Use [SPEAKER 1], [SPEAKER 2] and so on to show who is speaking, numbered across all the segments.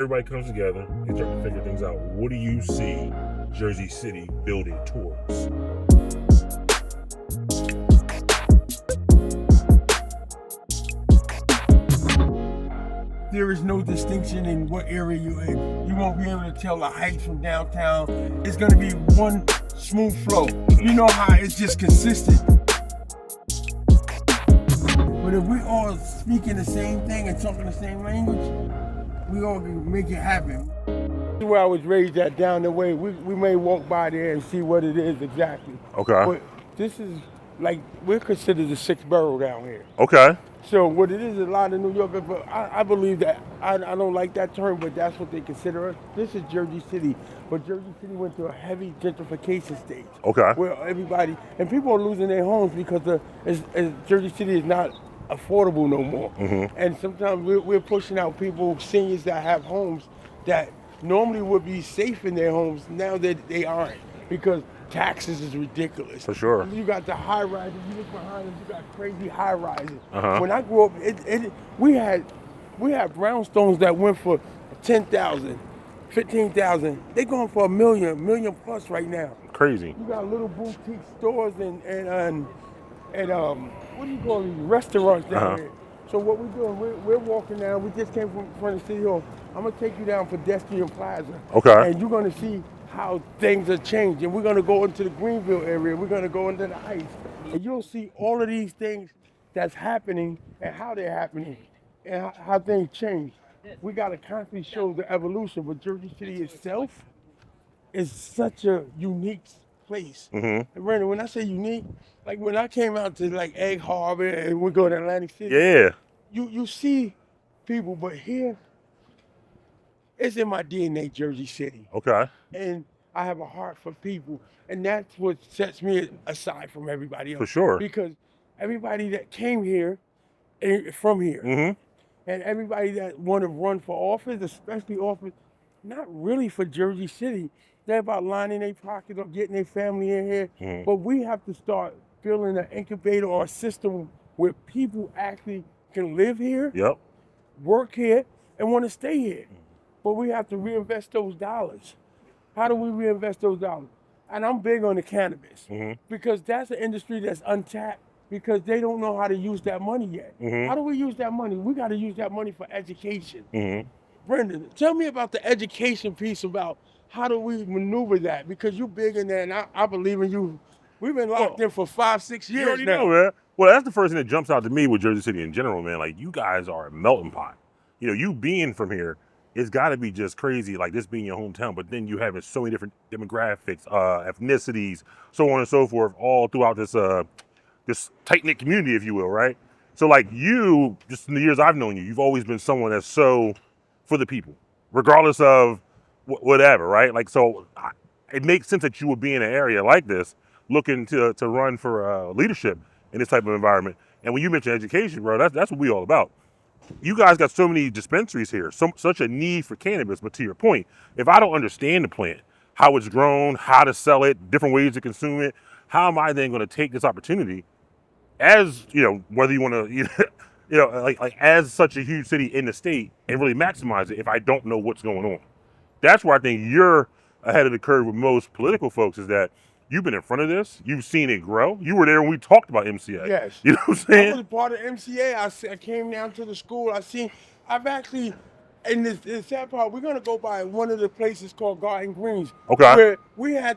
[SPEAKER 1] Everybody comes together and start to figure things out. What do you see Jersey City building towards?
[SPEAKER 2] There is no distinction in what area you're in. You won't be able to tell the Heights from downtown. It's going to be one smooth flow. You know how it's just consistent. But if we all speaking the same thing and talking the same language, we all can make it happen. Where I was raised at down the way, we may walk by there and see what it is exactly.
[SPEAKER 1] Okay.
[SPEAKER 2] But this is like, we're considered the sixth borough down here.
[SPEAKER 1] Okay.
[SPEAKER 2] So what it is, a lot of New Yorkers, but I believe that, I don't like that term, but that's what they consider us. This is Jersey City, but Jersey City went through a heavy gentrification stage.
[SPEAKER 1] Okay.
[SPEAKER 2] Where everybody, and people are losing their homes because Jersey City is not affordable no more.
[SPEAKER 1] Mm-hmm.
[SPEAKER 2] And sometimes we're pushing out people, seniors that have homes that normally would be safe in their homes, now that they aren't, because taxes is ridiculous.
[SPEAKER 1] For sure.
[SPEAKER 2] You got the high rises, you look behind us, you got crazy high rises.
[SPEAKER 1] Uh-huh.
[SPEAKER 2] When I grew up, we had brownstones that went for 10,000, 15,000. They going for $1 million plus right now.
[SPEAKER 1] Crazy.
[SPEAKER 2] You got little boutique stores and what do you call these restaurants down here? So what we're doing, we're walking down. We just came from front of City Hall. I'm gonna take you down Pedestrian Plaza.
[SPEAKER 1] Okay.
[SPEAKER 2] And you're gonna see how things are changing. We're gonna go into the Greenville area. We're gonna go into the Heights, and you'll see all of these things that's happening and how they're happening and how things change. We gotta constantly show the evolution, but Jersey City itself is such a unique place.
[SPEAKER 1] Mm-hmm.
[SPEAKER 2] And Brandon, when I say unique, like when I came out to like Egg Harbor and we go to Atlantic City,
[SPEAKER 1] Yeah.
[SPEAKER 2] you see people, but here, it's in my DNA, Jersey City.
[SPEAKER 1] Okay.
[SPEAKER 2] And I have a heart for people. And that's what sets me aside from everybody else.
[SPEAKER 1] For sure.
[SPEAKER 2] Because everybody that came here, from here,
[SPEAKER 1] Mm-hmm.
[SPEAKER 2] and everybody that want to run for office, especially office, not really for Jersey City. They're about lining their pockets or getting their family in here.
[SPEAKER 1] Mm-hmm.
[SPEAKER 2] But we have to start building an incubator or a system where people actually can live here,
[SPEAKER 1] Yep.
[SPEAKER 2] work here, and want to stay here. But we have to reinvest those dollars. How do we reinvest those dollars? And I'm big on the cannabis because that's an industry that's untapped because they don't know how to use that money yet. How do we use that money? We got to use that money for education. Brendan, tell me about the education piece about how do we maneuver that? Because you're big in there, and I believe in you. We've been locked in for 5-6 years
[SPEAKER 1] You already
[SPEAKER 2] now.
[SPEAKER 1] know, man. Well, that's the first thing that jumps out to me with Jersey City in general, man. Like, you guys are a melting pot. You know, you being from here, it's got to be just crazy, like this being your hometown, but then you having so many different demographics, ethnicities, so on and so forth, all throughout this tight-knit community, if you will, right? So, like, you, just in the years I've known you, you've always been someone that's so for the people, regardless of whatever, right? Like, so it makes sense that you would be in an area like this looking to run for leadership in this type of environment. And when you mention education, bro, that's what we all about. You guys got so many dispensaries here, such a need for cannabis. But to your point, if I don't understand the plant, how it's grown, how to sell it, different ways to consume it, how am I then going to take this opportunity as, you know, whether you want to, like as such a huge city in the state and really maximize it if I don't know what's going on? That's where I think you're ahead of the curve with most political folks, is that you've been in front of this. You've seen it grow. You were there when we talked about MCA.
[SPEAKER 2] Yes.
[SPEAKER 1] You know what I'm saying?
[SPEAKER 2] I was part of MCA. I came down to the school. I've actually, in the sad part, we're going to go by one of the places called Garden Greens.
[SPEAKER 1] Okay.
[SPEAKER 2] Where we had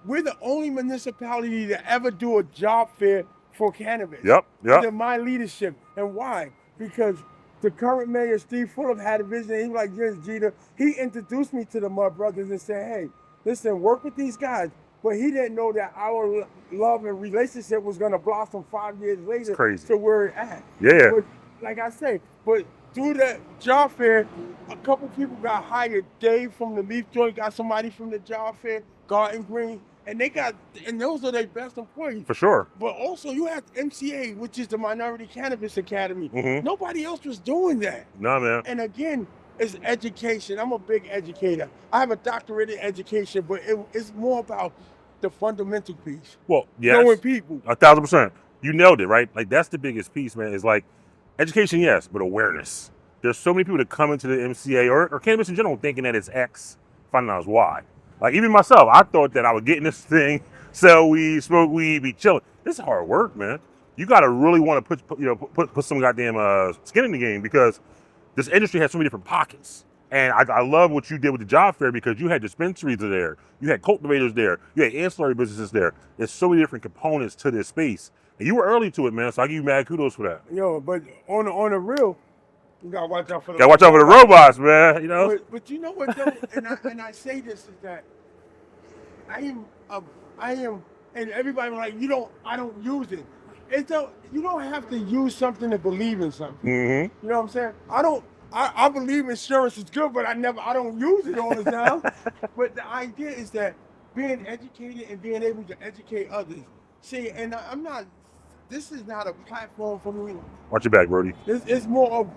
[SPEAKER 2] we're the only municipality to ever do a job fair for cannabis.
[SPEAKER 1] Yep.
[SPEAKER 2] Under my leadership. And why? Because the current mayor, Steve Fulham, had a vision. He was like, yes, Jeter. He introduced me to the Mud Brothers and said, hey, listen, work with these guys. But he didn't know that our love and relationship was going to blossom 5 years later to where it's at.
[SPEAKER 1] Yeah.
[SPEAKER 2] But like I say, but through the job fair, a couple people got hired. Dave from the Leaf Joint got somebody from the job fair, Garden Green, and those are their best employees.
[SPEAKER 1] For sure.
[SPEAKER 2] But also you have MCA, which is the Minority Cannabis Academy. Nobody else was doing that.
[SPEAKER 1] No, man.
[SPEAKER 2] And again, it's education. I'm a big educator. I have a doctorate in education, but it's more about the fundamental piece.
[SPEAKER 1] Well, yes.
[SPEAKER 2] Knowing people.
[SPEAKER 1] 1,000%. You nailed it, right? Like, that's the biggest piece, man, is like education, yes, but awareness. there's so many people that come into the MCA or cannabis in general thinking that it's X, finding out it's Y. Like even myself, I thought that I would get in this thing, sell weed, smoke weed, be chilling. This is hard work, man. You got to really want to put some goddamn skin in the game because this industry has so many different pockets. And I love what you did with the job fair because you had dispensaries there, you had cultivators there, you had ancillary businesses there. There's so many different components to this space. And you were early to it, man, so I give you mad kudos for that.
[SPEAKER 2] Yo, but on the real, you gotta watch out for the
[SPEAKER 1] robots, man, you know?
[SPEAKER 2] But you know what though, and I say this is that I am, and everybody like, I don't use it. You don't have to use something to believe in something.
[SPEAKER 1] Mm-hmm.
[SPEAKER 2] You know what I'm saying? I believe insurance is good, but I don't use it all the time. But the idea is that being educated and being able to educate others. See, and this is not a platform for me.
[SPEAKER 1] Watch your back, Brody.
[SPEAKER 2] It's more of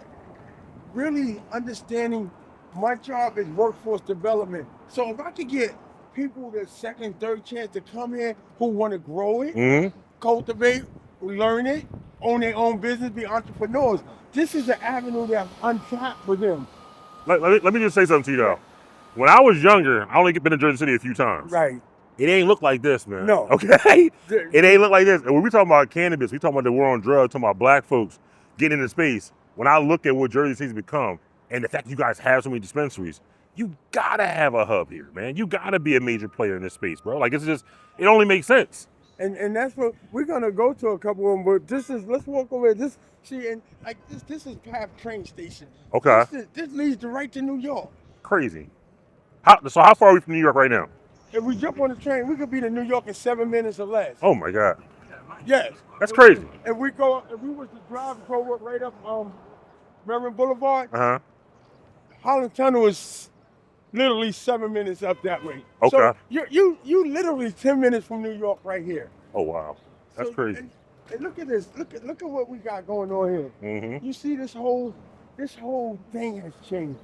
[SPEAKER 2] really understanding my job is workforce development. So if I could get people the second, third chance to come here who want to grow it, cultivate, learn it, own their own business, be entrepreneurs. This is an avenue that's untapped for them.
[SPEAKER 1] Let me just say something to you though. When I was younger, I only been to Jersey City a few times.
[SPEAKER 2] Right.
[SPEAKER 1] It ain't look like this, man.
[SPEAKER 2] No.
[SPEAKER 1] Okay? It ain't look like this. And when we talking about cannabis, we talking about the war on drugs, talking about black folks getting into space. When I look at what Jersey City's become and the fact you guys have so many dispensaries, you gotta have a hub here, man. You gotta be a major player in this space, bro. Like it only makes sense.
[SPEAKER 2] And that's what we're gonna go to a couple of them, but let's walk over this. See, and like this is Path train station.
[SPEAKER 1] Okay.
[SPEAKER 2] This leads right to New York.
[SPEAKER 1] Crazy. So how far are we from New York right now?
[SPEAKER 2] If we jump on the train, we could be to New York in 7 minutes or less.
[SPEAKER 1] Oh my God.
[SPEAKER 2] Yes.
[SPEAKER 1] That's crazy.
[SPEAKER 2] If we was to drive right up Maryland Boulevard, Holland Tunnel is literally 7 minutes up that way.
[SPEAKER 1] Okay.
[SPEAKER 2] So you literally 10 minutes from New York right here.
[SPEAKER 1] Oh wow. That's crazy.
[SPEAKER 2] And look at this. Look at what we got going on here.
[SPEAKER 1] Mm-hmm.
[SPEAKER 2] You see this whole thing has changed.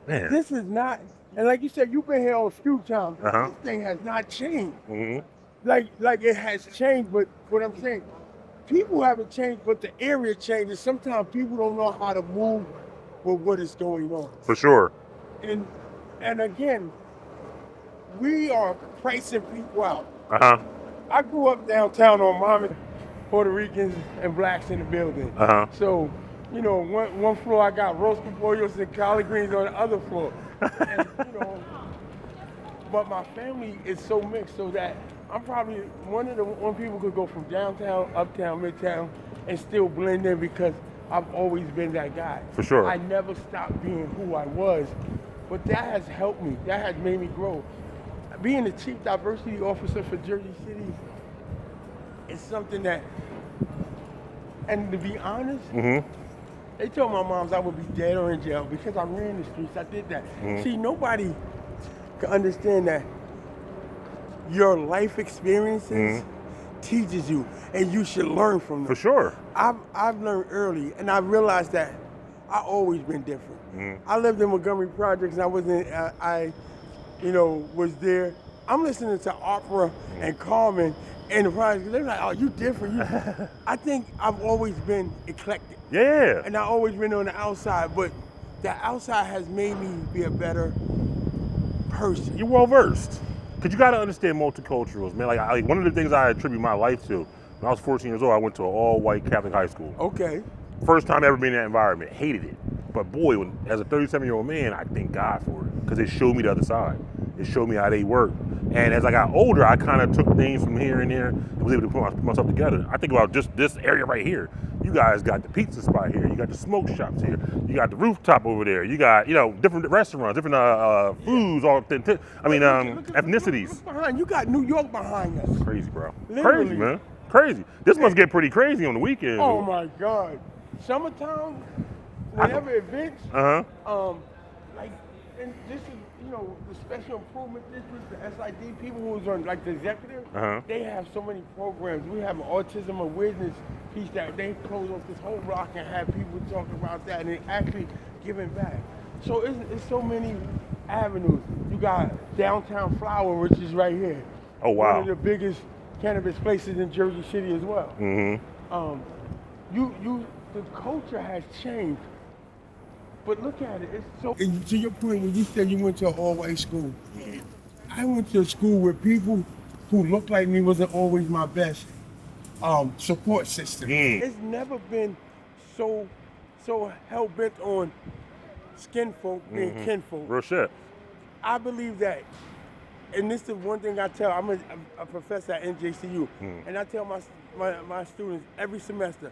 [SPEAKER 1] Man.
[SPEAKER 2] This is not, and like you said, you've been here a few times.
[SPEAKER 1] Uh-huh.
[SPEAKER 2] This thing has not changed.
[SPEAKER 1] Mm-hmm.
[SPEAKER 2] Like it has changed, but what I'm saying, people haven't changed, but the area changes. Sometimes people don't know how to move with what is going on.
[SPEAKER 1] For sure.
[SPEAKER 2] And again, we are pricing people out.
[SPEAKER 1] Uh-huh.
[SPEAKER 2] I grew up downtown on Monmouth, Puerto Ricans and blacks in the building.
[SPEAKER 1] Uh-huh.
[SPEAKER 2] So, one floor I got roasted pollos and collard greens on the other floor. And, but my family is so mixed so that I'm probably one people could go from downtown, uptown, midtown, and still blend in because I've always been that guy.
[SPEAKER 1] For sure.
[SPEAKER 2] I never stopped being who I was, but that has helped me. That has made me grow. Being the chief diversity officer for Jersey City is something that, and to be honest, they told my moms I would be dead or in jail because I ran the streets. I did that. See, nobody can understand that your life experiences teaches you, and you should learn from them.
[SPEAKER 1] For sure.
[SPEAKER 2] I've learned early, and I realized that I've always been different. I lived in Montgomery Projects, and was there. I'm listening to opera and Carmen and the projects. They're like, "Oh, you different." I think I've always been eclectic.
[SPEAKER 1] Yeah.
[SPEAKER 2] And I've always been on the outside, but the outside has made me be a better person.
[SPEAKER 1] You're well versed. Because you got to understand multiculturals, man. Like one of the things I attribute my life to, when I was 14 years old, I went to an all-white Catholic high school.
[SPEAKER 2] Okay.
[SPEAKER 1] First time ever being in that environment. Hated it. But boy, as a 37-year-old man, I thank God for it. Because it showed me the other side. It showed me how they work. And as I got older, I kind of took things from here and there and was able to put myself together. I think about just this area right here. You guys got the pizza spot here. You got the smoke shops here. You got the rooftop over there. You got, different restaurants, different foods, ethnicities.
[SPEAKER 2] Look behind. You got New York behind us.
[SPEAKER 1] Crazy, bro.
[SPEAKER 2] Literally.
[SPEAKER 1] Crazy, man. Crazy. This must get pretty crazy on the weekend.
[SPEAKER 2] Oh my God. Summertime, whenever events, and this is, the special improvement district, the SID people who's on, like the executive, they have so many programs. We have an autism awareness piece that they close off this whole block and have people talking about that and actually giving back. So it's so many avenues. You got Downtown Flower, which is right here.
[SPEAKER 1] Oh, wow.
[SPEAKER 2] One of the biggest cannabis places in Jersey City as well. The culture has changed, But look at it. It's so. And to your point, when you said you went to an all-white school, I went to a school where people who looked like me wasn't always my best support system. It's never been so hell bent on skin folk being kinfolk.
[SPEAKER 1] Real shit.
[SPEAKER 2] I believe that, and this is one thing I tell. I'm a professor at NJCU, and I tell my students every semester.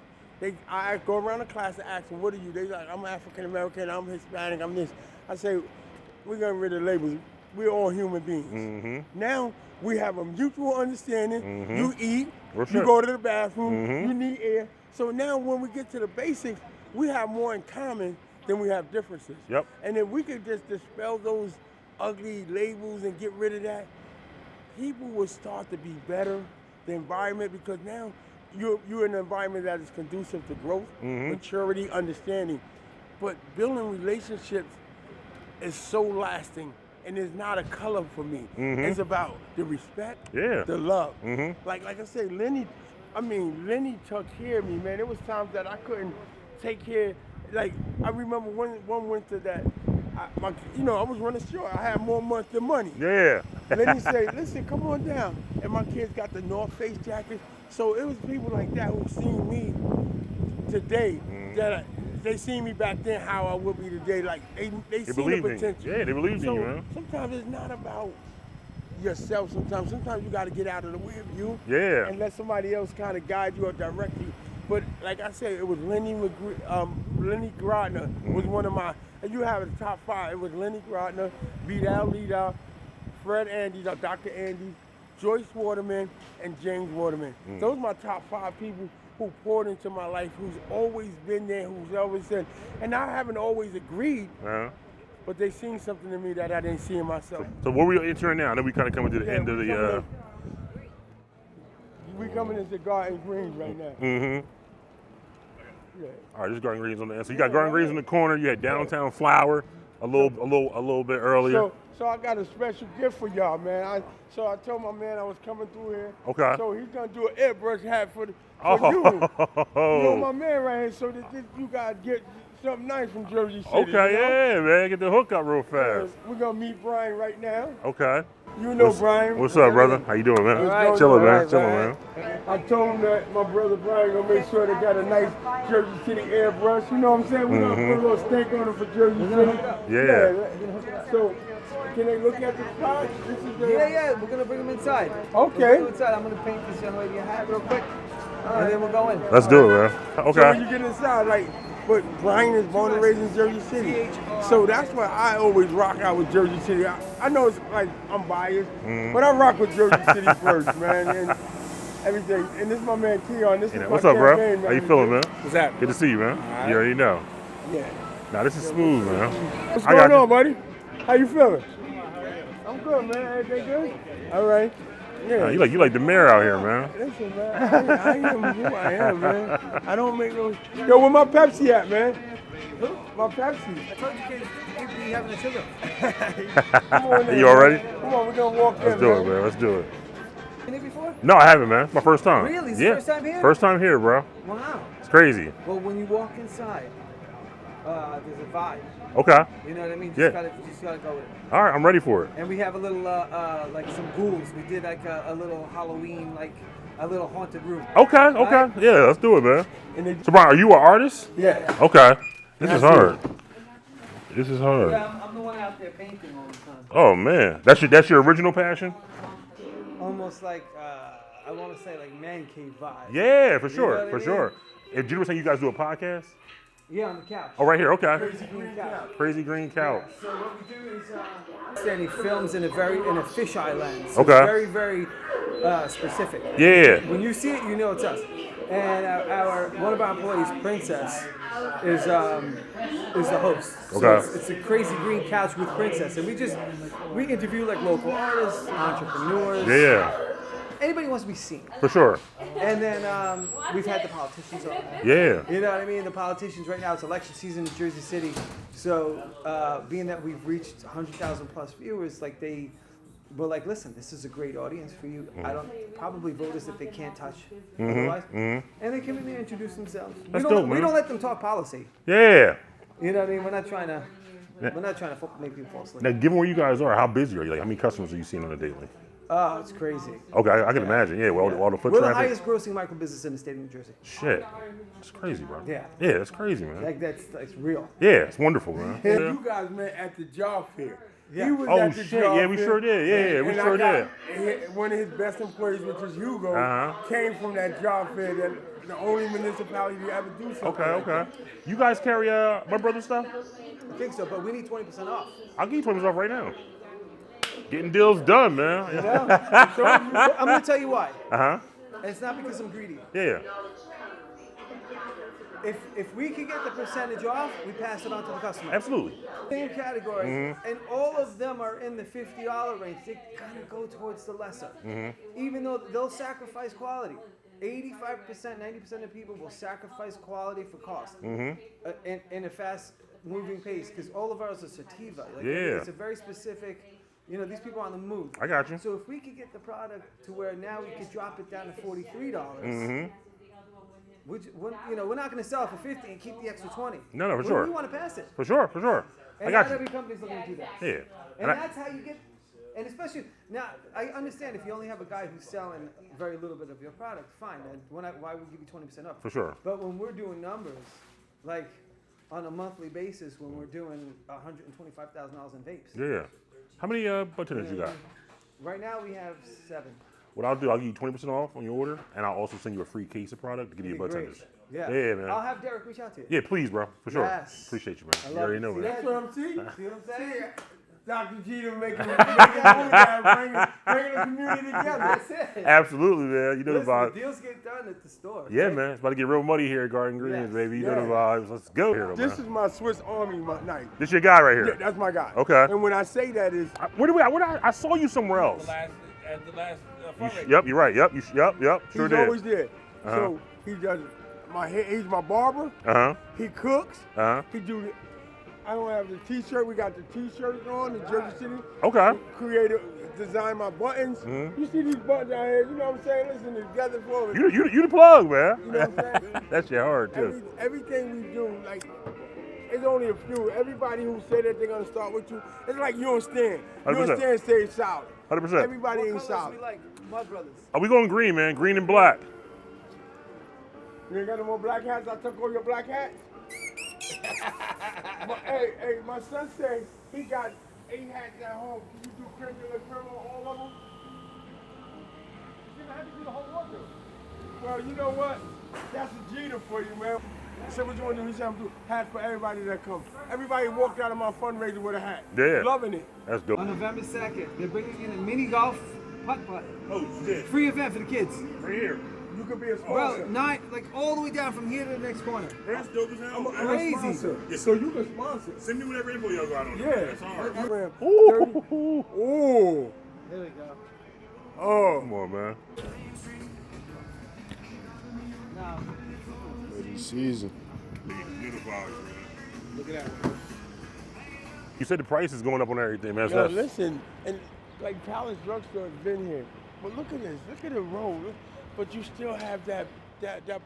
[SPEAKER 2] I go around the class and ask them, "What are you?" They like, "I'm African American. I'm Hispanic. I'm this." I say, "We're getting rid of labels. We're all human beings." Now we have a mutual understanding. You eat. You go to the bathroom. You need air. So now when we get to the basics, we have more in common than we have differences.
[SPEAKER 1] Yep.
[SPEAKER 2] And if we could just dispel those ugly labels and get rid of that, people will start to be better. The environment, because now you're in an environment that is conducive to growth, maturity, understanding. But building relationships is so lasting, and it's not a color for me. It's about the respect, the love. Like I said, Lenny took care of me, man. There was times that I couldn't take care. Like I remember one winter that I was running short. I had more months than money.
[SPEAKER 1] Yeah.
[SPEAKER 2] Lenny said, "Listen, come on down." And my kids got the North Face jackets. So it was people like that who seen me today that they seen me back then how I would be today. Like they seen the potential.
[SPEAKER 1] Yeah, they believed in you, man.
[SPEAKER 2] Sometimes it's not about yourself. Sometimes you got to get out of the way of you.
[SPEAKER 1] Yeah.
[SPEAKER 2] And let somebody else kind of guide you or direct you. But like I said, it was Lenny Grodner was one of my. And you have the top 5. It was Lenny Grodner, Vidal Lida, Fred Andes, or Dr. Andes, Joyce Waterman, and James Waterman. Those are my top 5 people who poured into my life, who's always been there, who's always said. And I haven't always agreed, but they seen something in me that I didn't see in myself.
[SPEAKER 1] So where we entering now? Then we kind of coming to the end of the.
[SPEAKER 2] We coming into Garden Greens right now. Yeah.
[SPEAKER 1] All right, just Garden Greens on the end. So you got Garden Greens in the corner. You had Downtown Flower a little bit earlier.
[SPEAKER 2] So I got a special gift for y'all, man. I told my man I was coming through here.
[SPEAKER 1] Okay.
[SPEAKER 2] So he's gonna do an airbrush hat for you. You know my man right here. So that you gotta get something nice from Jersey City.
[SPEAKER 1] Okay, yeah, man. Get the hook up real fast.
[SPEAKER 2] We're gonna meet Brian right now.
[SPEAKER 1] Okay.
[SPEAKER 2] You know Brian.
[SPEAKER 1] What's up, brother? How you doing, man?
[SPEAKER 2] Right,
[SPEAKER 1] Chilling, man.
[SPEAKER 2] Right,
[SPEAKER 1] Chilling, man.
[SPEAKER 2] I told him that my brother Brian gonna make sure they got a nice Jersey City airbrush. You know what I'm saying? We're gonna put a little stink on it for Jersey City.
[SPEAKER 1] Yeah.
[SPEAKER 2] So, can they look at the spot?
[SPEAKER 3] Yeah. We're gonna bring them inside.
[SPEAKER 2] Okay.
[SPEAKER 3] Inside. I'm gonna paint this young lady a hat real quick, and then we'll go in.
[SPEAKER 1] Let's do it, man. Okay.
[SPEAKER 2] So when you get inside, but Brian is born and raised in Jersey City. So that's why I always rock out with Jersey City. I know it's like I'm biased, but I rock with Jersey City first, man, and everything. And this is my man Keon. This is
[SPEAKER 1] What's
[SPEAKER 2] my
[SPEAKER 1] up, bro?
[SPEAKER 2] campaign,
[SPEAKER 1] How you feeling, man?
[SPEAKER 2] What's happening?
[SPEAKER 1] Good to see you, man. You already know.
[SPEAKER 2] Yeah.
[SPEAKER 1] Nah, this is smooth, man.
[SPEAKER 2] What's going on, buddy? How you feeling? I'm good, man. Everything good? All right. Yeah.
[SPEAKER 1] Nah, you like the mayor out here, man.
[SPEAKER 2] Listen, man, I am who I am, man. I don't make no. Yo, where my Pepsi at, man? My Pepsi.
[SPEAKER 3] I told you kids you'd be having a sugar.
[SPEAKER 2] Come on, man.
[SPEAKER 1] You all ready?
[SPEAKER 2] Come on, we're gonna walk in.
[SPEAKER 1] Let's do it, man. Let's do it.
[SPEAKER 3] Been here before?
[SPEAKER 1] No, I haven't, man. It's my first time.
[SPEAKER 3] Really? It's the first time here?
[SPEAKER 1] First time here, bro.
[SPEAKER 3] Wow.
[SPEAKER 1] It's crazy.
[SPEAKER 3] Well, when you walk inside, there's a vibe.
[SPEAKER 1] Okay.
[SPEAKER 3] You know what I mean?
[SPEAKER 1] Yeah.
[SPEAKER 3] Just gotta go with it.
[SPEAKER 1] All right, I'm ready for it.
[SPEAKER 3] And we have a little, like some ghouls. We did like a little Halloween, like a little haunted room.
[SPEAKER 1] Okay.
[SPEAKER 3] Right?
[SPEAKER 1] Yeah, let's do it, man.
[SPEAKER 2] And
[SPEAKER 1] So, Brian, are you an artist?
[SPEAKER 2] Yeah.
[SPEAKER 1] Okay. This is hard. This is hard.
[SPEAKER 3] Yeah, I'm the one out there painting all the time.
[SPEAKER 1] Oh man, that's your original passion?
[SPEAKER 3] Almost like I want to say like man cave vibe.
[SPEAKER 1] Yeah, for sure,
[SPEAKER 3] know what I
[SPEAKER 1] for
[SPEAKER 3] mean?
[SPEAKER 1] sure. If you were saying you guys do a podcast?
[SPEAKER 3] Yeah, on the couch.
[SPEAKER 1] Oh, right here. Okay.
[SPEAKER 3] Crazy green couch.
[SPEAKER 1] Crazy Green Couch.
[SPEAKER 3] So what we do is Danny films in a fisheye lens. So
[SPEAKER 1] Okay.
[SPEAKER 3] It's very, very specific.
[SPEAKER 1] Yeah.
[SPEAKER 3] When you see it, you know it's us. And one of our employees, Princess, is the host. So
[SPEAKER 1] Okay.
[SPEAKER 3] it's a Crazy Green Couch with Princess, and we interview like local artists, entrepreneurs.
[SPEAKER 1] Yeah.
[SPEAKER 3] Anybody who wants to be seen.
[SPEAKER 1] For sure.
[SPEAKER 3] And then we've had the politicians on.
[SPEAKER 1] Yeah.
[SPEAKER 3] You know what I mean? The politicians right now, it's election season in Jersey City. So being that we've reached 100,000 plus viewers, like they were like, listen, this is a great audience for you. I don't probably voters that they can't touch otherwise. And they come in there and introduce themselves.
[SPEAKER 1] That's dope, man.
[SPEAKER 3] We don't let them talk policy.
[SPEAKER 1] Yeah.
[SPEAKER 3] You know what I mean? We're not trying to make people fall asleep.
[SPEAKER 1] Now, given where you guys are, how busy are you? Like, how many customers are you seeing on a daily?
[SPEAKER 3] Oh, it's crazy.
[SPEAKER 1] Okay, I can imagine. Yeah, well, all the foot
[SPEAKER 3] We're the
[SPEAKER 1] traffic.
[SPEAKER 3] highest grossing micro business in the state of New Jersey.
[SPEAKER 1] Shit, it's crazy, bro.
[SPEAKER 3] Yeah.
[SPEAKER 1] Yeah, it's crazy, man.
[SPEAKER 3] Like that's real.
[SPEAKER 1] Yeah, it's wonderful, man.
[SPEAKER 2] And
[SPEAKER 1] Yeah.
[SPEAKER 2] you guys met at the job fair.
[SPEAKER 3] Yeah.
[SPEAKER 2] He was
[SPEAKER 1] Oh
[SPEAKER 2] at the
[SPEAKER 1] shit,
[SPEAKER 2] job
[SPEAKER 1] yeah, we
[SPEAKER 2] fair,
[SPEAKER 1] sure did. Yeah, we
[SPEAKER 2] and
[SPEAKER 1] sure did.
[SPEAKER 2] One of his best employees, which is Hugo,
[SPEAKER 1] Uh-huh.
[SPEAKER 2] came from that job fair. That the only municipality to ever do something.
[SPEAKER 1] Okay,
[SPEAKER 2] like that.
[SPEAKER 1] okay. You guys carry my brother's stuff?
[SPEAKER 3] I think so, but we need 20% off.
[SPEAKER 1] I'll give you 20% off right now. Getting deals done, man.
[SPEAKER 3] You know? I'm gonna tell you why.
[SPEAKER 1] Uh-huh.
[SPEAKER 3] And it's not because I'm greedy.
[SPEAKER 1] Yeah.
[SPEAKER 3] If we could get the percentage off, we pass it on to the customer.
[SPEAKER 1] Absolutely.
[SPEAKER 3] Same category, and all of them are in the $50 range. They kind of go towards the lesser, even though they'll sacrifice quality. 85%, 90% of people will sacrifice quality for cost in a fast-moving pace, because all of ours are sativa. Like,
[SPEAKER 1] Yeah.
[SPEAKER 3] it's a very specific. You know, these people are on the move.
[SPEAKER 1] I got you.
[SPEAKER 3] So if we could get the product to where now we could drop it down to $43. We're not going to sell it for $50 and keep the extra $20.
[SPEAKER 1] No, for sure.
[SPEAKER 3] We want to pass it.
[SPEAKER 1] For sure. I
[SPEAKER 3] And
[SPEAKER 1] got
[SPEAKER 3] not
[SPEAKER 1] you.
[SPEAKER 3] every company's looking to do that.
[SPEAKER 1] Yeah.
[SPEAKER 3] And that's how you get, and especially, now, I understand if you only have a guy who's selling very little bit of your product, fine, then why would we give you 20% off?
[SPEAKER 1] For sure.
[SPEAKER 3] But when we're doing numbers, like on a monthly basis, when we're doing $125,000 in vapes.
[SPEAKER 1] Yeah. How many budtenders you got?
[SPEAKER 3] Right now we have 7.
[SPEAKER 1] What I'll do, I'll give you 20% off on your order, and I'll also send you a free case of product to give you your
[SPEAKER 3] Great.
[SPEAKER 1] budtenders.
[SPEAKER 3] Yeah.
[SPEAKER 1] Yeah, man.
[SPEAKER 3] I'll have Derek reach out to you.
[SPEAKER 1] Yeah, please, bro. For sure.
[SPEAKER 3] Yes.
[SPEAKER 1] Appreciate you, man.
[SPEAKER 3] I
[SPEAKER 1] You
[SPEAKER 3] love
[SPEAKER 1] already
[SPEAKER 3] it.
[SPEAKER 1] know,
[SPEAKER 3] See
[SPEAKER 1] man.
[SPEAKER 2] That's what I'm saying.
[SPEAKER 3] See what I'm saying?
[SPEAKER 2] Dr. Jeter making the community together.
[SPEAKER 3] That's it.
[SPEAKER 1] Absolutely, man. You know the
[SPEAKER 3] Listen,
[SPEAKER 1] vibe.
[SPEAKER 3] the deals get done at the store.
[SPEAKER 1] Yeah,
[SPEAKER 3] right?
[SPEAKER 1] man. It's about to get real muddy here at Garden Greens,
[SPEAKER 3] Yes.
[SPEAKER 1] baby. You know the
[SPEAKER 2] Yeah.
[SPEAKER 1] vibes. Let's go here,
[SPEAKER 2] This
[SPEAKER 1] man.
[SPEAKER 2] is my Swiss Army night.
[SPEAKER 1] This your guy right
[SPEAKER 2] Yeah,
[SPEAKER 1] here.
[SPEAKER 2] that's my guy.
[SPEAKER 1] Okay.
[SPEAKER 2] And when I say that is,
[SPEAKER 1] I saw you somewhere else.
[SPEAKER 2] at the last fundraiser.
[SPEAKER 1] Yep, you're right. Yep, yep. Sure
[SPEAKER 2] He's
[SPEAKER 1] did.
[SPEAKER 2] always there.
[SPEAKER 1] Uh-huh.
[SPEAKER 2] So he does my hair. He's my barber.
[SPEAKER 1] Uh-huh.
[SPEAKER 2] He cooks.
[SPEAKER 1] Uh-huh.
[SPEAKER 2] He do. I don't have the T-shirt. We got the T-shirts on. The Jersey City.
[SPEAKER 1] Okay.
[SPEAKER 2] Creative, design my buttons. You see these buttons out here? You know what I'm saying? Listen, together for me.
[SPEAKER 1] You the plug, man.
[SPEAKER 2] You know what I'm saying?
[SPEAKER 1] That's your heart, too.
[SPEAKER 2] Everything we do, like, it's only a few. Everybody who say that they're gonna start with you, it's like you and Stan. You and
[SPEAKER 1] 100%.
[SPEAKER 2] Stan stay solid.
[SPEAKER 1] 100%.
[SPEAKER 2] Everybody
[SPEAKER 3] What
[SPEAKER 2] ain't
[SPEAKER 3] colors
[SPEAKER 2] solid.
[SPEAKER 3] we like? Mud Brothers.
[SPEAKER 1] Are we going green, man? Green and black.
[SPEAKER 2] You ain't got no more black hats? I took all your black hats? Hey, my son said he got 8 hats at home. Can you do creme on all of them? You have to do the whole wardrobe. Well, you know what? That's a Jeter for you, man. I said, what you want to do? He said, I'm doing hats for everybody that comes. Everybody walked out of my fundraiser with a hat.
[SPEAKER 1] Yeah.
[SPEAKER 2] Loving it.
[SPEAKER 1] That's dope.
[SPEAKER 3] On November 2nd, they're bringing in a mini golf putt-putt.
[SPEAKER 1] Oh, shit.
[SPEAKER 3] Free event for the kids.
[SPEAKER 1] Right here.
[SPEAKER 2] You could be a
[SPEAKER 3] Well,
[SPEAKER 2] sponsor.
[SPEAKER 3] like all the way down from here to the next corner.
[SPEAKER 1] That's dope as hell.
[SPEAKER 2] I'm a
[SPEAKER 3] Crazy.
[SPEAKER 2] sponsor.
[SPEAKER 1] Yes.
[SPEAKER 2] So you can sponsor.
[SPEAKER 1] Send me whatever info y'all got on it.
[SPEAKER 2] Yeah.
[SPEAKER 1] That's hard.
[SPEAKER 2] Ooh. Ooh.
[SPEAKER 3] There we go.
[SPEAKER 2] Oh.
[SPEAKER 1] Come on, man.
[SPEAKER 3] Now,
[SPEAKER 2] Ready season.
[SPEAKER 3] look at that.
[SPEAKER 1] You said the price is going up on everything, man.
[SPEAKER 2] Yo, listen, and like Palace Drugstore has been here, but look at this. Look at the road. But you still have that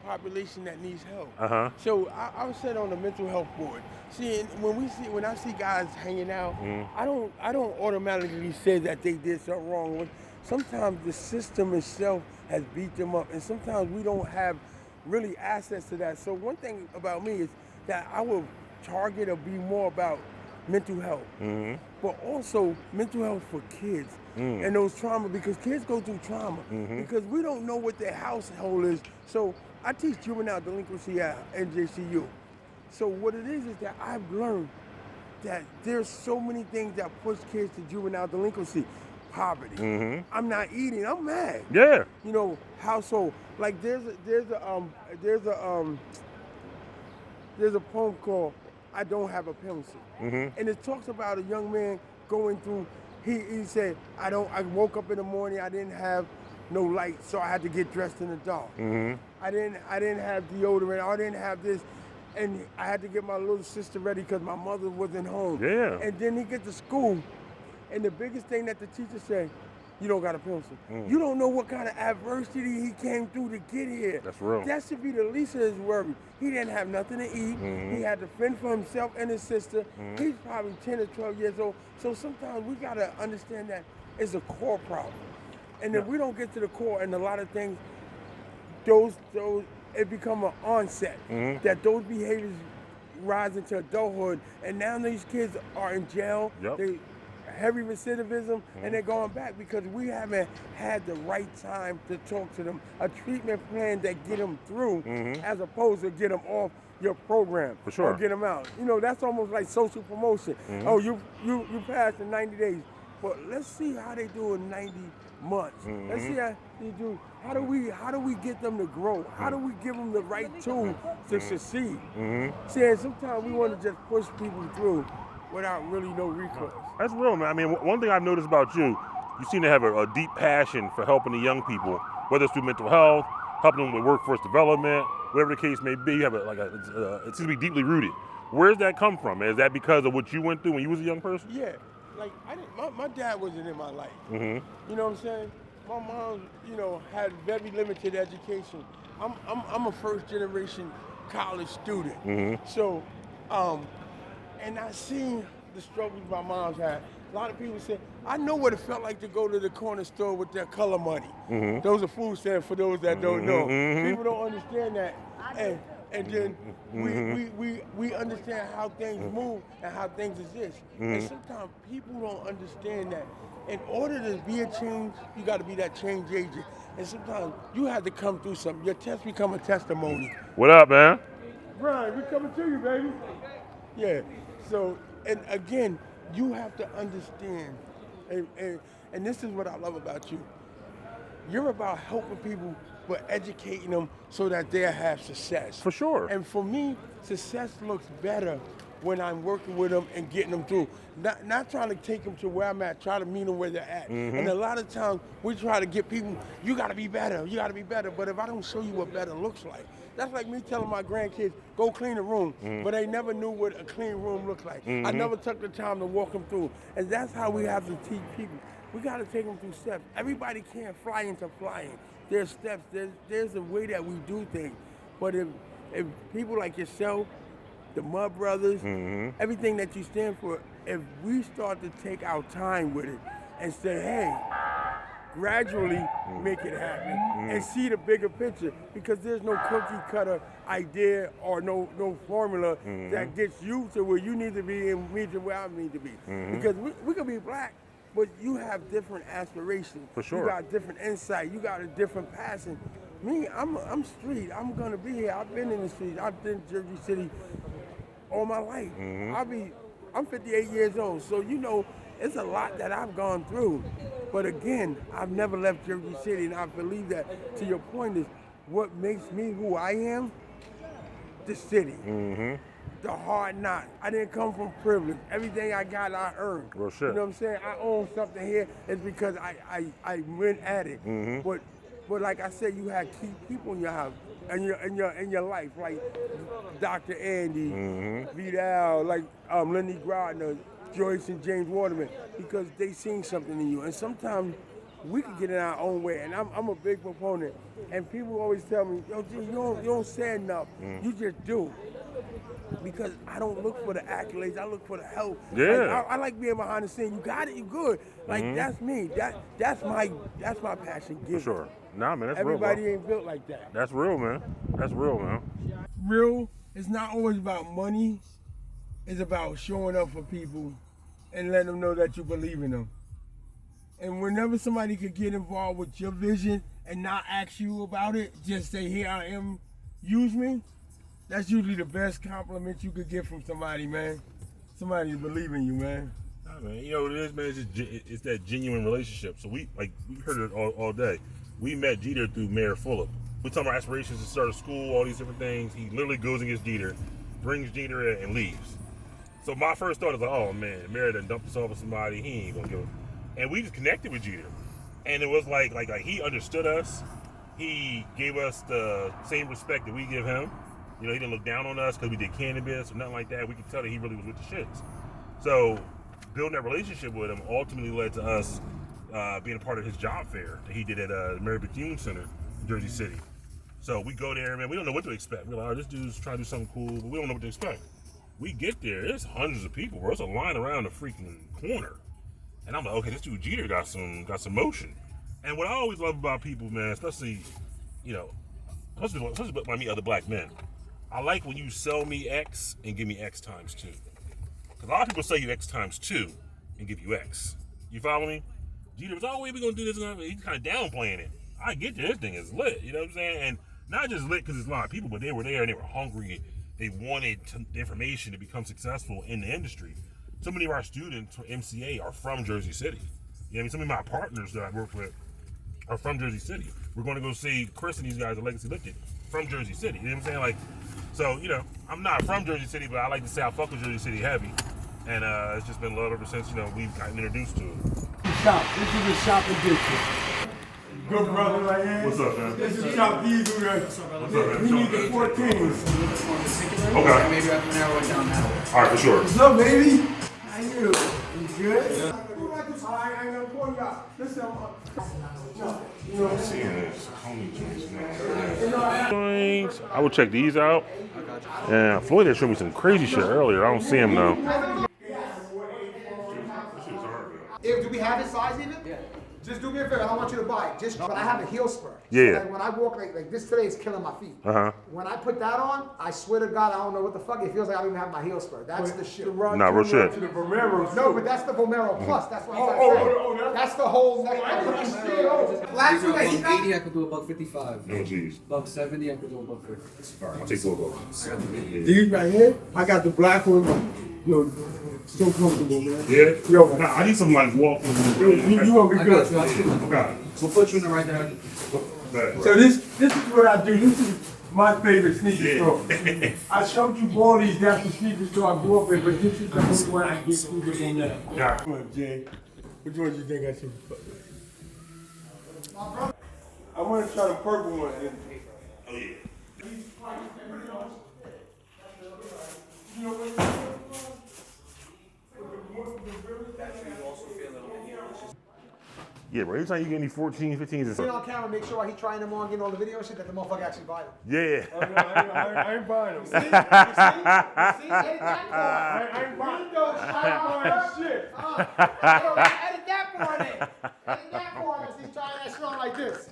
[SPEAKER 2] population that needs help.
[SPEAKER 1] Uh-huh.
[SPEAKER 2] So I was sitting on the mental health board. See, and when I see guys hanging out, I don't automatically say that they did something wrong. Sometimes the system itself has beat them up, and sometimes we don't have really access to that. So one thing about me is that I will target or be more about mental health, but also mental health for kids and those trauma, because kids go through trauma because we don't know what their household is. So I teach juvenile delinquency at NJCU. So what it is that I've learned that there's so many things that push kids to juvenile delinquency. Poverty. I'm not eating. I'm mad.
[SPEAKER 1] Yeah.
[SPEAKER 2] You know, household. Like there's a poem called "I Don't Have a Pencil," and it talks about a young man going through. He said, I woke up in the morning. I didn't have no light, so I had to get dressed in the dark. I didn't have deodorant. I didn't have this. And I had to get my little sister ready because my mother wasn't home.
[SPEAKER 1] Yeah.
[SPEAKER 2] And then he gets to school, and the biggest thing that the teacher said, you don't got a pencil. You don't know what kind of adversity he came through to get here.
[SPEAKER 1] That's real.
[SPEAKER 2] That should be the least of his worry. He didn't have nothing to eat. He had to fend for himself and his sister. He's probably 10 or 12 years old. So sometimes we got to understand that it's a core problem. And if we don't get to the core, and a lot of things, it become an onset, that those behaviors rise into adulthood, and now these kids are in jail. They heavy recidivism, and they're going back because we haven't had the right time to talk to them. A treatment plan that get them through, as opposed to get them off your program.
[SPEAKER 1] For sure.
[SPEAKER 2] Or get them out. You know, that's almost like social promotion. Oh, you passed in 90 days, but let's see how they do in 90 months. Let's see how they do. How do we get them to grow? How do we give them the right tools to succeed? See, and sometimes we want to just push people through without really no recourse.
[SPEAKER 1] That's real, man. I mean, one thing I've noticed about you seem to have a deep passion for helping the young people, whether it's through mental health, helping them with workforce development, whatever the case may be. You have it seems to be deeply rooted. Where does that come from? Is that because of what you went through when you was a young person?
[SPEAKER 2] Yeah, like my dad wasn't in my life. You know what I'm saying? My mom, had very limited education. I'm a first generation college student. So, and I seen the struggles my mom's had. A lot of people say, I know what it felt like to go to the corner store with their color money. Those are food stamps for those that don't know. People don't understand that. And then we understand how things move and how things exist. And sometimes people don't understand that in order to be a change, you got to be that change agent. And sometimes you have to come through something. Your test become a testimony.
[SPEAKER 1] What up, man?
[SPEAKER 2] Brian, we coming to you, baby. Yeah. So, and again, you have to understand, and this is what I love about you. You're about helping people, but educating them so that they'll have success.
[SPEAKER 1] For sure.
[SPEAKER 2] And for me, success looks better when I'm working with them and getting them through. Not trying to take them to where I'm at, try to meet them where they're at. And a lot of times we try to get people, you gotta be better, you gotta be better. But if I don't show you what better looks like, that's like me telling my grandkids, go clean a room, but they never knew what a clean room looked like. I never took the time to walk them through. And that's how we have to teach people. We gotta take them through steps. Everybody can't fly into flying. There's steps, there's a way that we do things. But if people like yourself, the Mud Brothers, everything that you stand for, if we start to take our time with it and say, hey, gradually make it happen and see the bigger picture, because there's no cookie cutter idea or no formula that gets you to where you need to be and me to where I need to be. Because we could be black, but you have different aspirations.
[SPEAKER 1] For sure.
[SPEAKER 2] You got different insight. You got a different passion. Me, I'm street. I'm gonna be here. I've been in the streets. I've been in Jersey City all my life. I'm 58 years old, so it's a lot that I've gone through. But again, I've never left Jersey City, and I believe that, to your point, is what makes me who I am, the city. The hard knock. I didn't come from privilege. Everything I got, I earned.
[SPEAKER 1] Real shit.
[SPEAKER 2] You know what I'm saying? I own something here. It's because I went at it. But like I said, you had key people in your house, in your life, like Dr. Andy, Vidal, like Lenny Grodner, Joyce and James Waterman, because they seen something in you. And sometimes we can get in our own way, and I'm a big proponent. And people always tell me, yo, G, you don't say enough. You just do. Because I don't look for the accolades, I look for the help.
[SPEAKER 1] Yeah.
[SPEAKER 2] Like, I like being behind the scenes. You got it, you good. Like that's me. That's my passion.
[SPEAKER 1] For sure. Nah, man, that's
[SPEAKER 2] Everybody
[SPEAKER 1] real, bro.
[SPEAKER 2] ain't built like that.
[SPEAKER 1] That's real, man. That's real, man.
[SPEAKER 2] Real is not always about money. It's about showing up for people and letting them know that you believe in them. And whenever somebody could get involved with your vision and not ask you about it, just say, here I am, use me, that's usually the best compliment you could get from somebody, man. Somebody to believe in you, man.
[SPEAKER 1] Nah, man. You know what it is, man? It's that genuine relationship. So we heard it all day. We met Jeter through Mayor Fulop. We talking about aspirations to start a school, all these different things. He literally goes and gets Jeter, brings Jeter in and leaves. So my first thought is like, oh man, the mayor done dumped us off with somebody, he ain't gonna go. And we just connected with Jeter. And it was like he understood us. He gave us the same respect that we give him. He didn't look down on us because we did cannabis or nothing like that. We could tell that he really was with the shits. So building that relationship with him ultimately led to us being a part of his job fair that he did at Mary Bethune Center in Jersey City. So we go there, man. We don't know what to expect. We're like, oh, this dude's trying to do something cool, but we don't know what to expect. We get there, there's hundreds of people, bro. There's a line around the freaking corner, and I'm like, okay, this dude Jeter got some motion. And what I always love about people, man, especially especially when I meet other black men, I like when you sell me X and give me X times 2. Because a lot of people sell you X times 2 and give you X. You follow me? Jeter was, oh, we gonna do this, and he's kind of downplaying it. I get that this thing is lit, you know what I'm saying? And not just lit because it's a lot of people, but they were there and they were hungry. They wanted the information to become successful in the industry. So many of our students for MCA are from Jersey City. You know what I mean? Some of my partners that I work with are from Jersey City. We're going to go see Chris and these guys at Legacy Lifted from Jersey City. You know what I'm saying? Like, so, I'm not from Jersey City, but I like to say I fuck with Jersey City heavy. And it's just been love ever since, we've gotten introduced to it.
[SPEAKER 2] Shop. This is the shopping district. Good brother right here.
[SPEAKER 1] What's up, man?
[SPEAKER 2] This is Shop Diesel.
[SPEAKER 1] What's up, man?
[SPEAKER 2] We need the 14s.
[SPEAKER 1] Okay.
[SPEAKER 4] Maybe I can narrow it down that way.
[SPEAKER 1] All right, for sure.
[SPEAKER 2] What's up, baby? How you? You good? I ain't gonna call y'all. Listen,
[SPEAKER 1] I'm seeing this. Joints. I will check these out. And Floyd had showed me some crazy shit earlier. I don't see him though.
[SPEAKER 5] Do we have his size even? Yeah. Just do me a favor. I don't want you to buy it. But I have a heel spur.
[SPEAKER 1] Yeah.
[SPEAKER 5] So like when I walk like this today is killing my feet. When I put that on, I swear to God, I don't know what the fuck. It feels like I don't even have my heel spur. That's the shit.
[SPEAKER 1] Nah, real shit.
[SPEAKER 2] To the Vomeros,
[SPEAKER 5] No, but that's the Vomero Plus. That's what I'm saying. That's the whole next.
[SPEAKER 4] Black dude, $180, I could do $155.
[SPEAKER 1] No, jeez.
[SPEAKER 4] $170, I could do $150.
[SPEAKER 1] I'll take 4 bucks.
[SPEAKER 2] These right here, I got the black one. Yo, so comfortable, man.
[SPEAKER 1] Yeah?
[SPEAKER 2] Yo,
[SPEAKER 1] Nah, I need some like walking.
[SPEAKER 2] you gonna be
[SPEAKER 4] I
[SPEAKER 2] good.
[SPEAKER 4] got you.
[SPEAKER 1] Okay.
[SPEAKER 4] We'll put you in the right direction.
[SPEAKER 2] So this is what I do. This is my favorite sneaker store. I showed you all these different sneaker store I grew up in, but this is the only one I get sneakers on now.
[SPEAKER 1] Yeah.
[SPEAKER 2] Come on, Jay. Which one do you think I should put? I want to try the purple one.
[SPEAKER 1] Oh yeah. Yeah, bro. Anytime you get any 14s, 15s, it's
[SPEAKER 5] Put it on camera, make sure while he's trying them on, getting all the video and shit, that the motherfucker actually buy them.
[SPEAKER 1] yeah.
[SPEAKER 2] Oh, no, I ain't buying them.
[SPEAKER 5] See? Edit that part.
[SPEAKER 2] I ain't buying
[SPEAKER 5] Windows,
[SPEAKER 2] that shit.
[SPEAKER 5] Edit that part in. Edit that part as he's trying that shit on like this.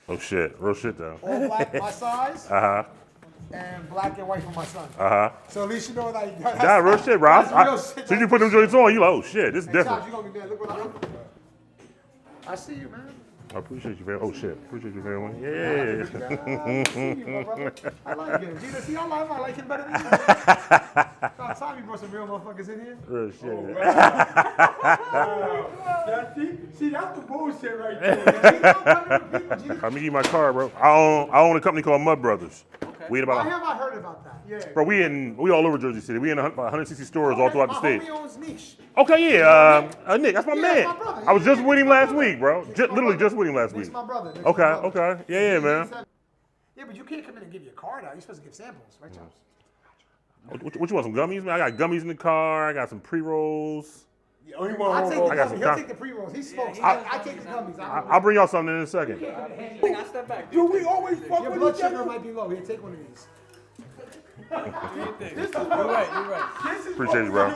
[SPEAKER 1] Oh shit. Real shit though.
[SPEAKER 5] All black, my size. And black and white for my son. So at least you know that.
[SPEAKER 1] Nah, real shit, bro.
[SPEAKER 5] That's real shit.
[SPEAKER 1] So you put them joints on, you like, oh shit, this is
[SPEAKER 5] Hey, Chops,
[SPEAKER 1] different.
[SPEAKER 5] you gonna be there. Look what I'm doing. I see you, man.
[SPEAKER 1] I appreciate you, family. Oh shit, appreciate you, family. Yeah.
[SPEAKER 5] I see you, my brother. I like him. Jesus, see, I like him better than you. About time you brought some real motherfuckers in here.
[SPEAKER 1] Real shit.
[SPEAKER 2] See, that's the bullshit right there.
[SPEAKER 1] Let me give you my card, bro. I own a company called Mud Brothers. We in
[SPEAKER 5] Why
[SPEAKER 1] about,
[SPEAKER 5] have I heard about that? Yeah.
[SPEAKER 1] bro. We all over Jersey City. We in about 160 stores all throughout the state.
[SPEAKER 5] My homie owns Niche.
[SPEAKER 1] Okay, yeah. Nick, that's my
[SPEAKER 5] Yeah,
[SPEAKER 1] man.
[SPEAKER 5] my brother.
[SPEAKER 1] I was just
[SPEAKER 5] Yeah,
[SPEAKER 1] with him
[SPEAKER 5] my
[SPEAKER 1] last
[SPEAKER 5] brother.
[SPEAKER 1] week, bro. Literally just with him last
[SPEAKER 5] Nick's
[SPEAKER 1] week.
[SPEAKER 5] my brother. Nick's
[SPEAKER 1] Okay,
[SPEAKER 5] my brother.
[SPEAKER 1] okay. Yeah, man.
[SPEAKER 5] Yeah, but you can't come in and give your card out. You're supposed to give samples, right, Chops?
[SPEAKER 1] What you want, some gummies, man? I got gummies in the car. I got some pre-rolls.
[SPEAKER 2] Only
[SPEAKER 5] I'll
[SPEAKER 2] one
[SPEAKER 5] take
[SPEAKER 2] more.
[SPEAKER 5] the
[SPEAKER 1] I got
[SPEAKER 5] gummies.
[SPEAKER 1] some
[SPEAKER 5] He'll
[SPEAKER 1] con-
[SPEAKER 5] take the pre-rolls. He smokes. I take the gummies.
[SPEAKER 1] I'll bring y'all something in a second.
[SPEAKER 4] I step back.
[SPEAKER 2] Do we always fuck
[SPEAKER 5] Your
[SPEAKER 2] with
[SPEAKER 5] blood
[SPEAKER 2] each
[SPEAKER 5] sugar
[SPEAKER 2] other?
[SPEAKER 5] might be low. Here, take one of these.
[SPEAKER 2] This is what
[SPEAKER 4] You're right.
[SPEAKER 2] This is
[SPEAKER 1] Appreciate you, bro.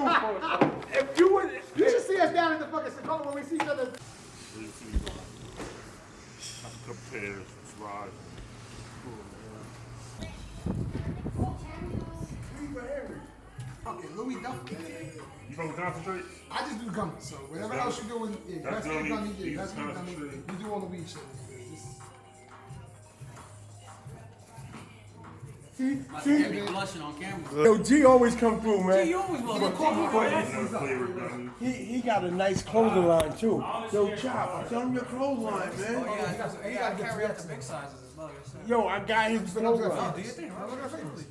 [SPEAKER 2] If you would,
[SPEAKER 5] You should see us down in the fucking Sakona when we see each other.
[SPEAKER 1] Couple pairs, slide.
[SPEAKER 5] Fucking Louis Duffy.
[SPEAKER 1] You from concentrate?
[SPEAKER 5] I just do gummies, so whatever else you're doing, yeah,
[SPEAKER 1] That's
[SPEAKER 5] that's the
[SPEAKER 1] gummies,
[SPEAKER 5] gummies,
[SPEAKER 1] these
[SPEAKER 5] yeah, that's the gummies.
[SPEAKER 1] concentrate.
[SPEAKER 5] You do all the weed shit. Just-
[SPEAKER 4] See, blushing on camera.
[SPEAKER 2] yo, G always come through, man.
[SPEAKER 4] You always love it.
[SPEAKER 1] Flavored gummies.
[SPEAKER 2] He got a nice clothing line too. Yo, Chop, show him your clothing line, man.
[SPEAKER 4] Yeah, you gotta carry out the big sizes as well.
[SPEAKER 2] Yo, I got his clothing line.
[SPEAKER 4] Do you think, right?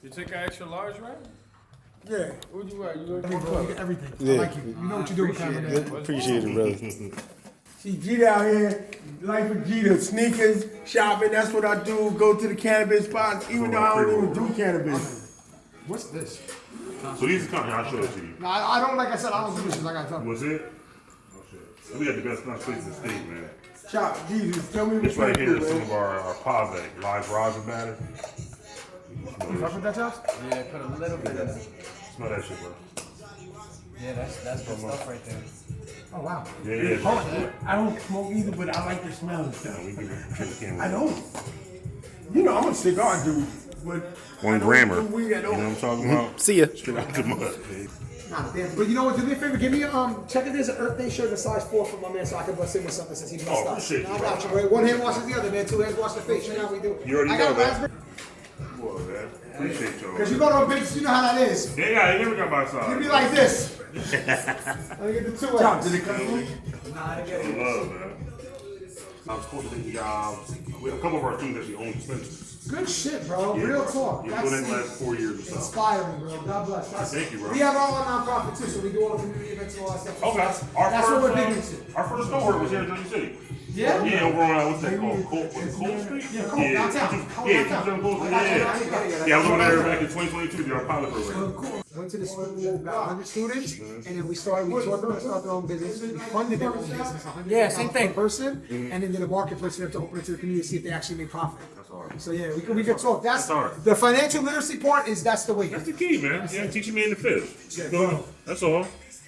[SPEAKER 6] You take an extra large, right?
[SPEAKER 2] Yeah, what you want? You gonna
[SPEAKER 5] You get everything. I like you. You know what you do with camera.
[SPEAKER 7] Appreciate it, brother.
[SPEAKER 2] See, Jeter out here, life of Jeter, sneakers, shopping, that's what I do. Go to the cannabis spots, even though I don't even do cannabis.
[SPEAKER 5] What's this?
[SPEAKER 1] So these are coming. I'll show it to you.
[SPEAKER 5] No, I don't, like I said, I don't do this shit. I gotta tell you.
[SPEAKER 1] Was it? We got the best place in the state, man.
[SPEAKER 2] Chop, Jesus, tell me
[SPEAKER 1] This
[SPEAKER 2] what
[SPEAKER 1] right
[SPEAKER 2] you
[SPEAKER 1] here
[SPEAKER 2] do,
[SPEAKER 1] is some
[SPEAKER 2] man.
[SPEAKER 1] of our Pave, live rosin batter.
[SPEAKER 5] You fuck with that, Chops?
[SPEAKER 4] Yeah, put a little bit of it.
[SPEAKER 1] Smell that shit, bro.
[SPEAKER 4] Yeah, that's good stuff right there.
[SPEAKER 5] Oh, wow.
[SPEAKER 1] Yeah, yeah.
[SPEAKER 2] Oh, I don't smoke either, but I like the smell of stuff.
[SPEAKER 1] We give it to the camera.
[SPEAKER 2] I don't. You know, I'm a cigar dude, but
[SPEAKER 1] 1
[SPEAKER 2] I don't
[SPEAKER 1] grammer.
[SPEAKER 2] do weed at
[SPEAKER 1] You know
[SPEAKER 2] all.
[SPEAKER 1] what I'm talking about?
[SPEAKER 7] See ya.
[SPEAKER 1] Straight out the mud, babe.
[SPEAKER 5] Nah, damn. But you know what? Do me a favor. Give me a check if there's an Earth Day shirt in size 4 for my man, so I can bust in with something since he messed up.
[SPEAKER 1] appreciate you,
[SPEAKER 5] I got you, right? One hand washes the other, man. 2 hands wash the face. You know how we do.
[SPEAKER 1] You already
[SPEAKER 5] I got
[SPEAKER 1] know that.
[SPEAKER 5] raspberry.
[SPEAKER 1] Whoa, man. Appreciate y'all.
[SPEAKER 5] Because you go to a business, you know how that is.
[SPEAKER 1] Yeah, I never got my side.
[SPEAKER 5] You be like this. Let me get the 2
[SPEAKER 2] Chop,
[SPEAKER 5] hands.
[SPEAKER 2] did it come through?
[SPEAKER 1] Love, man. I was cultivating jobs. We have a couple of our students actually own dispensaries.
[SPEAKER 5] Good shit, bro. Real talk.
[SPEAKER 1] You're doing it the last 4 years or so.
[SPEAKER 5] Inspiring, bro. God bless.
[SPEAKER 1] Thank you, bro.
[SPEAKER 5] We have all our nonprofit too, so we do all the community events and all that stuff.
[SPEAKER 1] Okay.
[SPEAKER 5] That's what we're big into.
[SPEAKER 1] Our first cohort was here in Jersey City.
[SPEAKER 5] Yeah?
[SPEAKER 1] Yeah, over on, what's that called? Cold Street?
[SPEAKER 5] Yeah, Cold, downtown. Cold,
[SPEAKER 1] Yeah,
[SPEAKER 5] downtown.
[SPEAKER 1] Cold Street. Yeah, I was over there back in 2022, did our pilot program.
[SPEAKER 5] Went to the school, about 100 students, and then we taught them to start their own business. We funded their own business, 100
[SPEAKER 4] Yeah, same thing.
[SPEAKER 5] per person, and then did a marketplace for them to open it to the community to see if they actually make profit. So yeah, we can talk. That's
[SPEAKER 1] hard.
[SPEAKER 5] the financial literacy part. That's the way.
[SPEAKER 1] That's the key, man. Yeah, teaching me in the fish. That's all.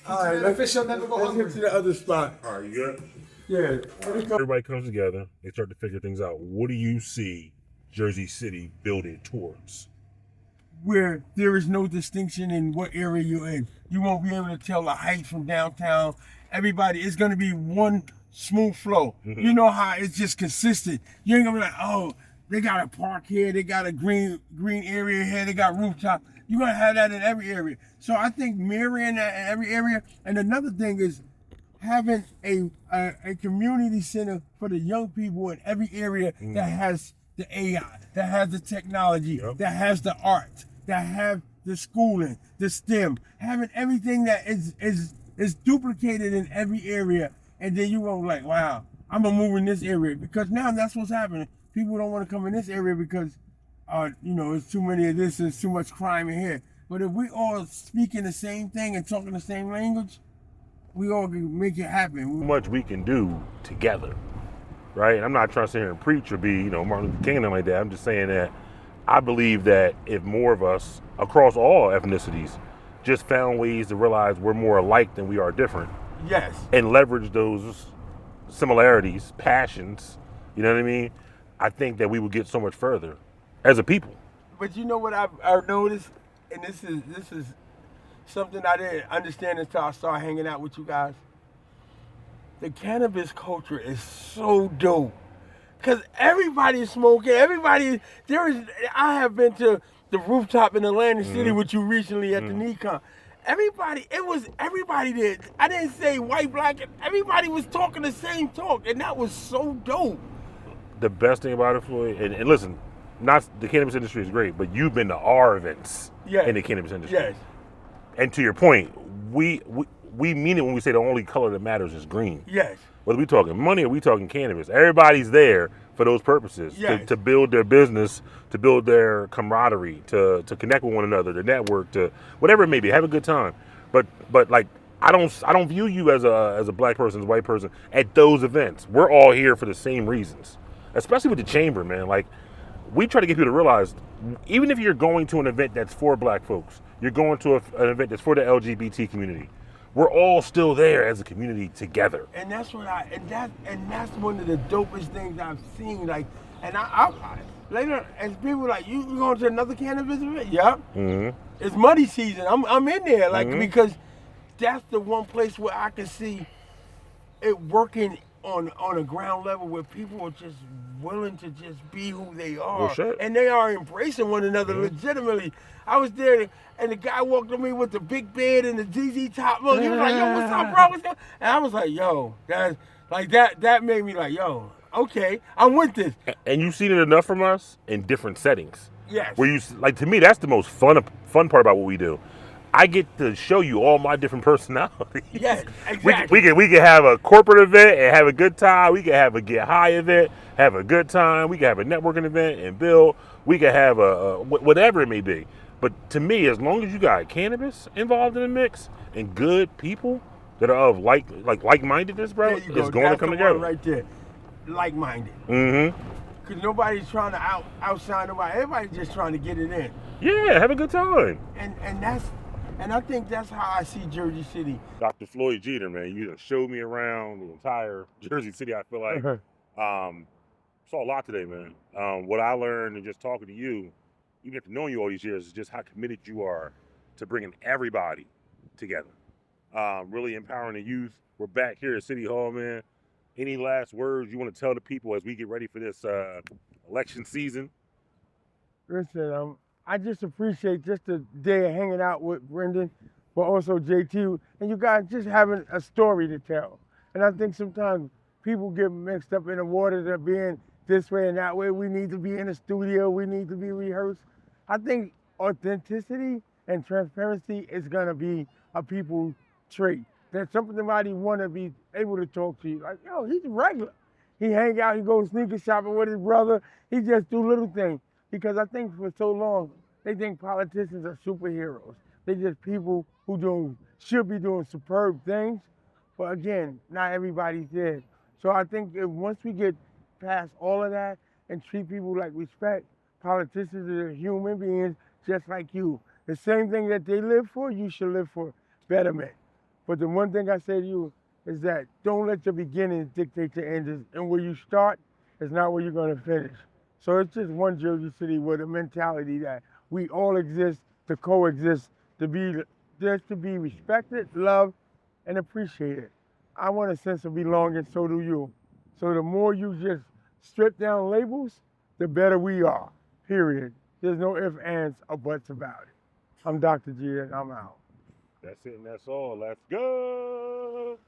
[SPEAKER 5] All right, the fish will never go
[SPEAKER 2] Let's
[SPEAKER 5] hungry.
[SPEAKER 2] get to the other spot.
[SPEAKER 1] All right, you good?
[SPEAKER 2] Yeah.
[SPEAKER 1] Everybody comes together. They start to figure things out. What do you see Jersey City building towards?
[SPEAKER 2] Where there is no distinction in what area you're in. You won't be able to tell the heights from downtown. Everybody, it's going to be one smooth flow. You know how it's just consistent. You ain't going to be like, oh, they got a park here, they got a green area here, they got rooftop. You're going to have that in every area. So I think mirroring that in every area. And another thing is having a community center for the young people in every area that has the AI, that has the technology, that has the art, that have the schooling, the STEM, having everything that is duplicated in every area, and then you won't like, wow, I'm gonna move in this area, because now that's what's happening. People don't want to come in this area because, it's too many of this, there's too much crime in here. But if we all speaking the same thing and talking the same language, we all can make it happen.
[SPEAKER 1] Much we can do together, right? And I'm not trying to sit here and preach or be, Martin Luther King and like that. I'm just saying that I believe that if more of us across all ethnicities just found ways to realize we're more alike than we are different,
[SPEAKER 2] Yes.
[SPEAKER 1] and leverage those similarities, passions, you know what I mean? I think that we would get so much further as a people.
[SPEAKER 2] But you know what I've noticed, and this is something I didn't understand until I started hanging out with you guys. The cannabis culture is so dope. Cause everybody's smoking, I have been to the rooftop in Atlantic City with you recently at the Nikon. Everybody there. I didn't say white, black, everybody was talking the same talk, and that was so dope.
[SPEAKER 1] The best thing about it, Floyd, and listen, not the cannabis industry is great, but you've been to our events in the cannabis industry.
[SPEAKER 2] Yes.
[SPEAKER 1] And to your point, we mean it when we say the only color that matters is green.
[SPEAKER 2] Yes.
[SPEAKER 1] Whether we talking money or we talking cannabis, everybody's there for those purposes.
[SPEAKER 2] Yes.
[SPEAKER 1] To build their business, to build their camaraderie, to connect with one another, to network, to whatever it may be, have a good time. But like I don't view you as a black person, as a white person at those events. We're all here for the same reasons. Especially with the chamber, man. Like, we try to get people to realize, even if you're going to an event that's for black folks, you're going to an event that's for the LGBT community, we're all still there as a community together.
[SPEAKER 2] And that's what that's one of the dopest things I've seen. Like, and I later, as people like, you going to another cannabis event? Yep. It's muddy season. I'm in there, like, because that's the one place where I can see it working on a ground level, where people are just willing to just be who they are.
[SPEAKER 1] Well, shit.
[SPEAKER 2] And they are embracing one another legitimately. I was there, and the guy walked to me with the big beard and the ZZ top. Look, he was like, "Yo, what's up, bro? What's up?" And I was like, "Yo, that's like that." That made me like, "Yo, okay, I'm with this."
[SPEAKER 1] And you've seen it enough from us in different settings.
[SPEAKER 2] Yes.
[SPEAKER 1] Where to me, that's the most fun part about what we do. I get to show you all my different personalities.
[SPEAKER 2] Yes, exactly.
[SPEAKER 1] We can have a corporate event and have a good time. We can have a get high event, have a good time. We can have a networking event and build. We can have a whatever it may be. But to me, as long as you got cannabis involved in the mix and good people, that are of like-mindedness, bro,
[SPEAKER 2] There you go.
[SPEAKER 1] is going to
[SPEAKER 2] That's
[SPEAKER 1] come
[SPEAKER 2] the
[SPEAKER 1] together.
[SPEAKER 2] one right there. Like-minded.
[SPEAKER 1] Mm-hmm.
[SPEAKER 2] Because nobody's trying to outshine nobody. Everybody's just trying to get it in.
[SPEAKER 1] Yeah, have a good time.
[SPEAKER 2] And I think that's how I see Jersey City.
[SPEAKER 1] Dr. Floyd Jeter, man, you done showed me around the entire Jersey City, I feel like. Saw a lot today, man. What I learned and just talking to you, even after knowing you all these years, is just how committed you are to bringing everybody together. Really empowering the youth. We're back here at City Hall, man. Any last words you want to tell the people as we get ready for this election season?
[SPEAKER 2] Listen, I just appreciate just the day of hanging out with Brendan, but also JT, and you guys just having a story to tell. And I think sometimes people get mixed up in the waters of being this way and that way. We need to be in the studio. We need to be rehearsed. I think authenticity and transparency is going to be a people trait. That somebody want to be able to talk to you. Like, yo, he's regular. He hang out, he goes sneaker shopping with his brother. He just do little things. Because I think for so long, they think politicians are superheroes. They're just people who should be doing superb things. But again, not everybody's there. So I think once we get past all of that and treat people like respect, politicians are human beings just like you. The same thing that they live for, you should live for betterment. But the one thing I say to you is that don't let your beginnings dictate your endings. And where you start is not where you're going to finish. So it's just one Jersey City with a mentality that we all exist to coexist, to be respected, loved, and appreciated. I want a sense of belonging, so do you. So the more you just strip down labels, the better we are, period. There's no ifs, ands, or buts about it. I'm Dr. G, and I'm out.
[SPEAKER 1] That's it and that's all. Let's go.